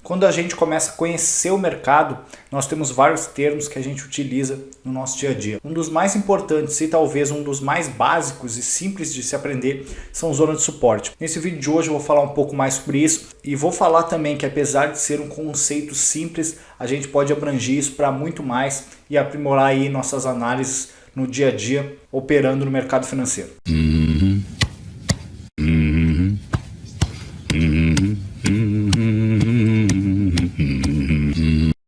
Quando a gente começa a conhecer o mercado, nós temos vários termos que a gente utiliza no nosso dia a dia. Um dos mais importantes e talvez um dos mais básicos e simples de se aprender são zonas de suporte. Nesse vídeo de hoje eu vou falar um pouco mais sobre isso e vou falar também que apesar de ser um conceito simples, a gente pode abranger isso para muito mais e aprimorar aí nossas análises no dia a dia operando no mercado financeiro.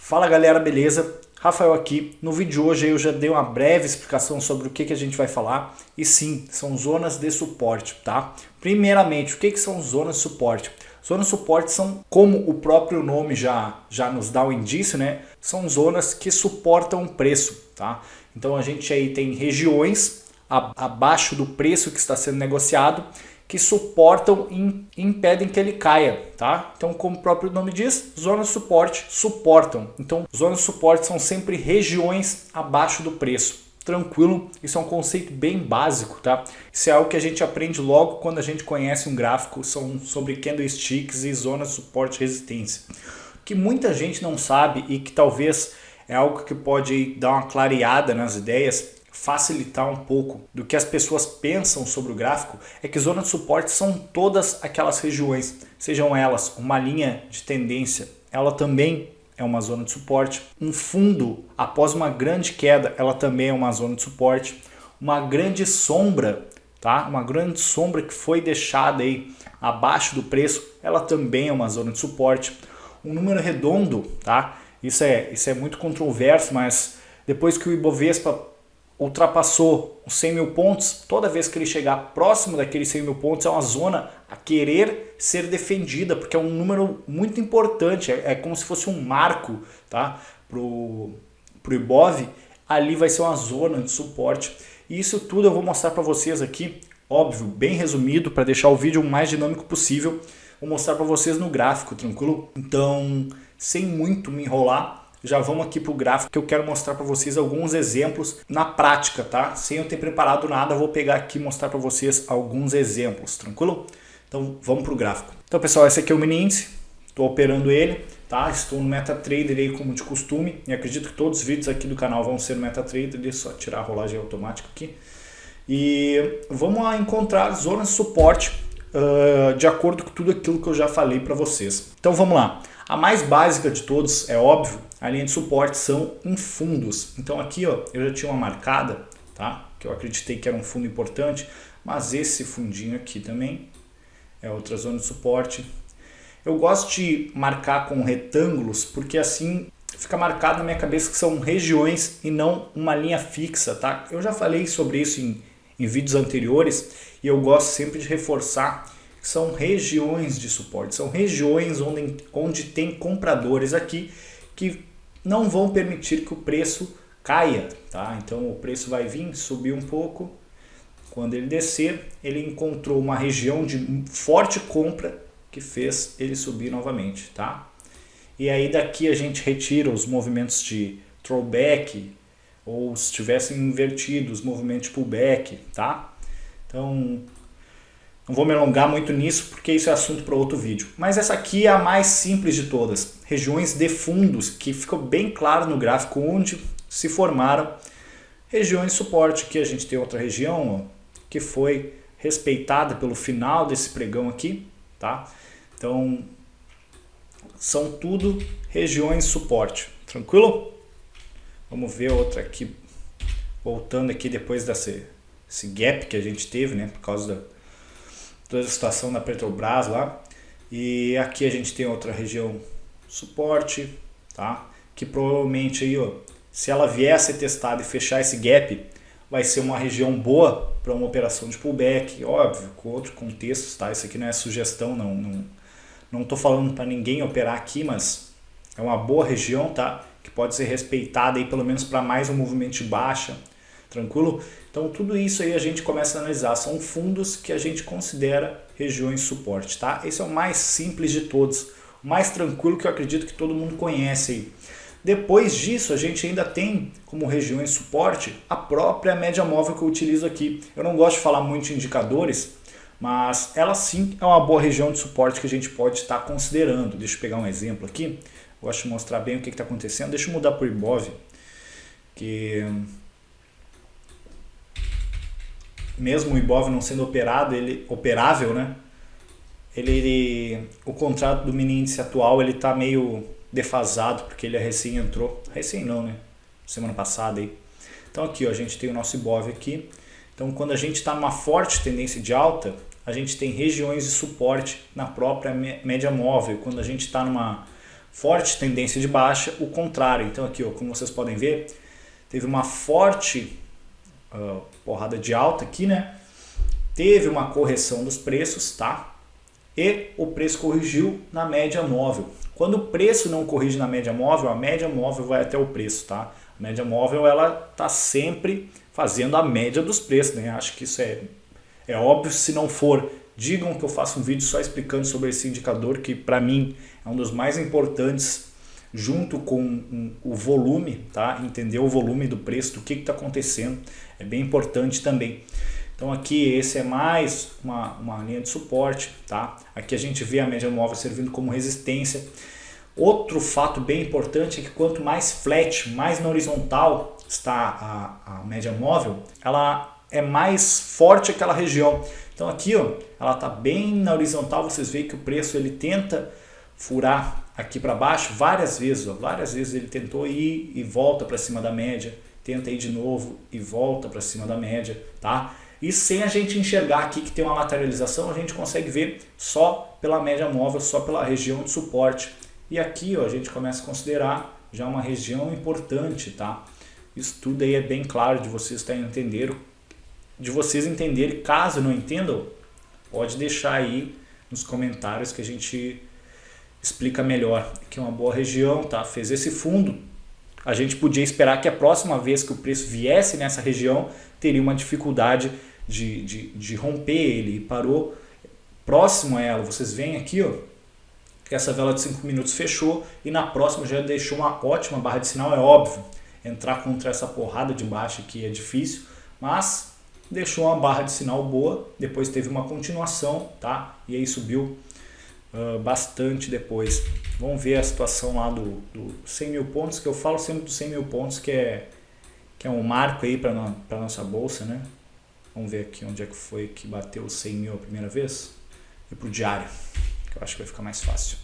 Fala galera, beleza? Rafael aqui. No vídeo de hoje eu já dei uma breve explicação sobre o que a gente vai falar e sim, são zonas de suporte, tá? Primeiramente, o que são zonas de suporte? Zonas de suporte são, como o próprio nome já nos dá o indício, né? São zonas que suportam o preço, tá? Então a gente aí tem regiões abaixo do preço que está sendo negociado que suportam e impedem que ele caia, tá? Então, como o próprio nome diz, zonas de suporte suportam. Então, zonas de suporte são sempre regiões abaixo do preço. Tranquilo? Isso é um conceito bem básico, tá? Isso é algo que a gente aprende logo quando a gente conhece um gráfico sobre candlesticks e zonas de suporte e resistência. O que muita gente não sabe e que talvez é algo que pode dar uma clareada nas ideias, facilitar um pouco do que as pessoas pensam sobre o gráfico, é que zonas de suporte são todas aquelas regiões, sejam elas uma linha de tendência, ela também é uma zona de suporte, um fundo após uma grande queda, ela também é uma zona de suporte, uma grande sombra, tá? Uma grande sombra que foi deixada aí abaixo do preço, ela também é uma zona de suporte, um número redondo, tá? Isso é muito controverso, mas depois que o Ibovespa ultrapassou os 100 mil pontos, toda vez que ele chegar próximo daqueles 100 mil pontos é uma zona a querer ser defendida, porque é um número muito importante, é como se fosse um marco, tá? Pro Ibov, ali vai ser uma zona de suporte. E isso tudo eu vou mostrar para vocês aqui, óbvio, bem resumido, para deixar o vídeo o mais dinâmico possível. Vou mostrar para vocês no gráfico, tranquilo? Então, sem muito me enrolar, já vamos aqui para o gráfico que eu quero mostrar para vocês alguns exemplos na prática, tá? Sem eu ter preparado nada, eu vou pegar aqui e mostrar para vocês alguns exemplos, tranquilo? Então vamos para o gráfico. Então pessoal, esse aqui é o mini índice, estou operando ele, tá? Estou no MetaTrader aí como de costume e acredito que todos os vídeos aqui do canal vão ser no MetaTrader, deixa eu só tirar a rolagem automática aqui. E vamos lá encontrar zonas de suporte de acordo com tudo aquilo que eu já falei para vocês. Então vamos lá. A mais básica de todos, é óbvio, a linha de suporte são em fundos. Então aqui ó, eu já tinha uma marcada, tá? Que eu acreditei que era um fundo importante, mas esse fundinho aqui também é outra zona de suporte. Eu gosto de marcar com retângulos, porque assim fica marcado na minha cabeça que são regiões e não uma linha fixa, tá? Eu já falei sobre isso em vídeos anteriores e eu gosto sempre de reforçar que são regiões de suporte, são regiões onde tem compradores aqui que não vão permitir que o preço caia, tá? Então o preço vai vir, subir um pouco, quando ele descer, ele encontrou uma região de forte compra que fez ele subir novamente, tá? E aí daqui a gente retira os movimentos de throwback ou se tivessem invertido os movimentos de pullback, tá? Então não vou me alongar muito nisso porque isso é assunto para outro vídeo. Mas essa aqui é a mais simples de todas. Regiões de fundos, que ficou bem claro no gráfico onde se formaram regiões de suporte. Aqui a gente tem outra região ó, que foi respeitada pelo final desse pregão aqui, tá? Então são tudo regiões de suporte. Tranquilo? Vamos ver outra aqui. Voltando aqui depois desse gap que a gente teve, né? Por causa da toda a situação da Petrobras lá, e aqui a gente tem outra região suporte, tá? Que provavelmente aí, ó, se ela vier a ser testada e fechar esse gap, vai ser uma região boa para uma operação de pullback, óbvio, com outro contexto, tá? Isso aqui não é sugestão, não tô falando para ninguém operar aqui, mas é uma boa região, tá? Que pode ser respeitada aí pelo menos para mais um movimento de baixa, tranquilo? Então tudo isso aí a gente começa a analisar, são fundos que a gente considera regiões de suporte, tá? Esse é o mais simples de todos, o mais tranquilo que eu acredito que todo mundo conhece aí. Depois disso a gente ainda tem como regiões de suporte a própria média móvel que eu utilizo aqui. Eu não gosto de falar muito de indicadores, Mas ela sim é uma boa região de suporte que a gente pode estar considerando. Deixa eu pegar um exemplo aqui. Gosto de mostrar bem o que está acontecendo. Deixa eu mudar para o Ibov, que mesmo o Ibov não sendo operável, né? O contrato do mini índice atual ele está meio defasado porque ele recém entrou. Recém não, né? Semana passada aí. Então aqui ó, a gente tem o nosso Ibov aqui. Então quando a gente está numa forte tendência de alta, a gente tem regiões de suporte na própria média móvel. Quando a gente está numa forte tendência de baixa, o contrário. Então aqui ó, como vocês podem ver, teve uma forte porrada de alta aqui, né? Teve uma correção dos preços, tá? E o preço corrigiu na média móvel. Quando o preço não corrige na média móvel, a média móvel vai até o preço, tá? A média móvel ela tá sempre fazendo a média dos preços, né? Acho que isso é óbvio. Se não for, digam que eu faço um vídeo só explicando sobre esse indicador, que para mim é um dos mais importantes, junto com o volume, tá? Entender o volume do preço, do que está acontecendo, é bem importante também. Então aqui esse é mais uma linha de suporte, tá? Aqui a gente vê a média móvel servindo como resistência. Outro fato bem importante é que quanto mais flat, mais na horizontal está a média móvel, ela é mais forte aquela região. Então aqui ó, ela está bem na horizontal, vocês veem que o preço ele tenta furar aqui para baixo várias vezes, ó, várias vezes ele tentou ir e volta para cima da média, tenta ir de novo e volta para cima da média, tá? E sem a gente enxergar aqui que tem uma lateralização, a gente consegue ver só pela média móvel, só pela região de suporte. E aqui ó, a gente começa a considerar já uma região importante, tá? Isso tudo aí é bem claro de vocês entenderem. Caso não entendam, pode deixar aí nos comentários que a gente explica melhor. Aqui é uma boa região, tá? Fez esse fundo. A gente podia esperar que a próxima vez que o preço viesse nessa região, teria uma dificuldade de romper ele. E parou próximo a ela. Vocês veem aqui, ó, que essa vela de 5 minutos fechou e na próxima já deixou uma ótima barra de sinal. É óbvio, entrar contra essa porrada de baixa aqui é difícil, mas deixou uma barra de sinal boa. Depois teve uma continuação, tá? E aí subiu bastante depois. Vamos ver a situação lá do 100 mil pontos, que eu falo sempre dos 100 mil pontos, que é um marco aí para nossa bolsa, né? Vamos ver aqui onde é que foi que bateu os 100 mil a primeira vez. E para o diário, que eu acho que vai ficar mais fácil.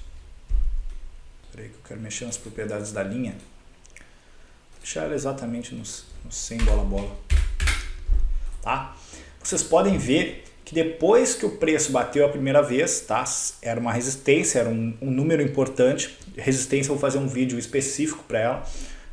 Espera aí que eu quero mexer nas propriedades da linha. Deixar ela exatamente nos 100 bola. Tá? Vocês podem ver que depois que o preço bateu a primeira vez, tá? Era uma resistência, era um número importante. Resistência, eu vou fazer um vídeo específico para ela.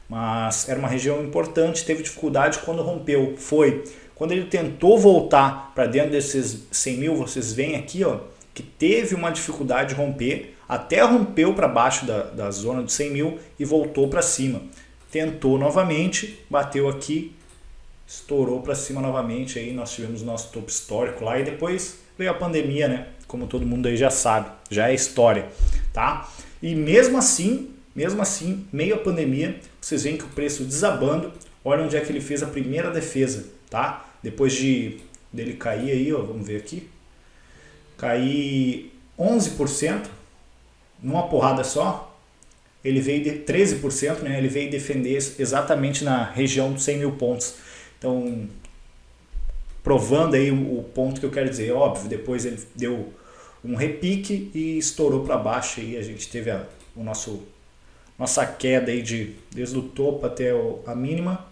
Mas era uma região importante, teve dificuldade quando rompeu. Foi quando ele tentou voltar para dentro desses 100 mil, vocês veem aqui ó, que teve uma dificuldade de romper, até rompeu para baixo da zona dos 100 mil e voltou para cima. Tentou novamente, bateu aqui, estourou para cima novamente, aí nós tivemos nosso topo histórico lá e depois veio a pandemia, né? Como todo mundo aí já sabe, já é história, tá? E mesmo assim, meio a pandemia, vocês veem que o preço desabando, olha onde é que ele fez a primeira defesa, tá? Depois dele cair aí, ó, vamos ver aqui, cair 11% numa porrada só, ele veio de 13%, né? Ele veio defender exatamente na região dos 100 mil pontos. Então, provando aí o ponto que eu quero dizer, óbvio, depois ele deu um repique e estourou para baixo aí, a gente teve nossa queda aí desde o topo até a mínima,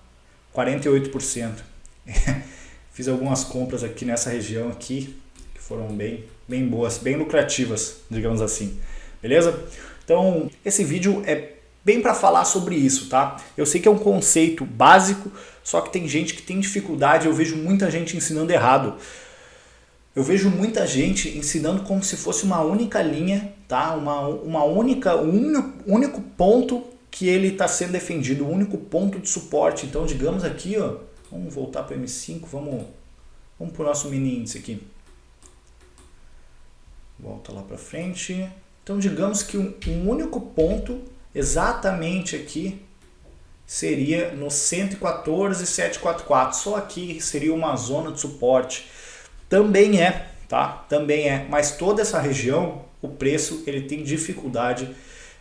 48%. Fiz algumas compras aqui nessa região aqui, que foram bem boas, bem lucrativas, digamos assim. Beleza? Então, esse vídeo é bem para falar sobre isso, tá? Eu sei que é um conceito básico, só que tem gente que tem dificuldade, eu vejo muita gente ensinando errado. Eu vejo muita gente ensinando como se fosse uma única linha, tá? Único ponto que ele está sendo defendido, o único ponto de suporte. Então, digamos aqui, ó, vamos voltar para o M5, vamos para o nosso mini índice aqui. Volta lá para frente. Então, digamos que um único ponto exatamente aqui seria no 114,744. Só aqui seria uma zona de suporte. Também é, tá? Também é, mas toda essa região, o preço ele tem dificuldade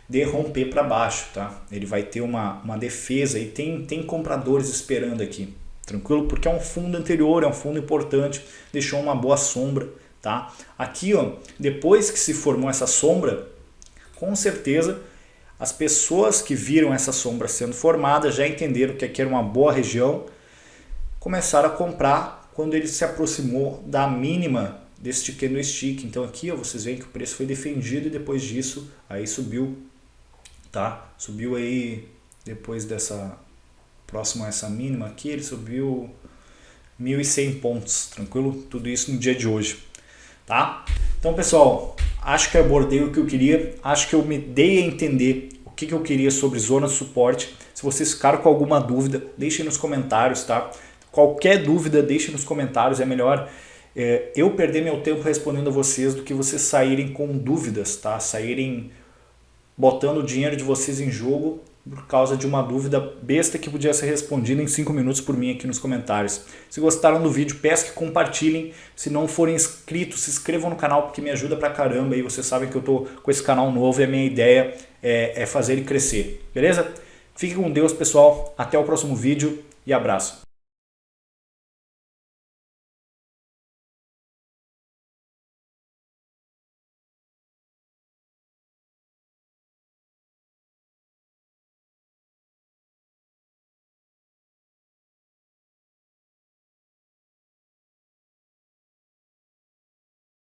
de romper para baixo, tá? Ele vai ter uma defesa e tem compradores esperando aqui, tranquilo? Porque é um fundo anterior, é um fundo importante, deixou uma boa sombra, tá? Aqui, ó, depois que se formou essa sombra, com certeza as pessoas que viram essa sombra sendo formada já entenderam que aqui era uma boa região, começaram a comprar quando ele se aproximou da mínima deste candlestick. Então aqui, ó, vocês veem que o preço foi defendido e depois disso aí subiu, tá? Subiu aí depois dessa próximo a essa mínima aqui, ele subiu 1.100 pontos, tranquilo? Tudo isso no dia de hoje, tá? Então, pessoal, acho que abordei o que eu queria, acho que eu me dei a entender o que eu queria sobre zona de suporte. Se vocês ficaram com alguma dúvida, deixem nos comentários, tá? Qualquer dúvida, deixem nos comentários, é melhor eu perder meu tempo respondendo a vocês do que vocês saírem com dúvidas, tá? Saírem botando o dinheiro de vocês em jogo por causa de uma dúvida besta que podia ser respondida em 5 minutos por mim aqui nos comentários. Se gostaram do vídeo, peço que compartilhem. Se não forem inscritos, se inscrevam no canal porque me ajuda pra caramba. E vocês sabem que eu tô com esse canal novo e a minha ideia é fazer ele crescer. Beleza? Fiquem com Deus, pessoal. Até o próximo vídeo e abraço.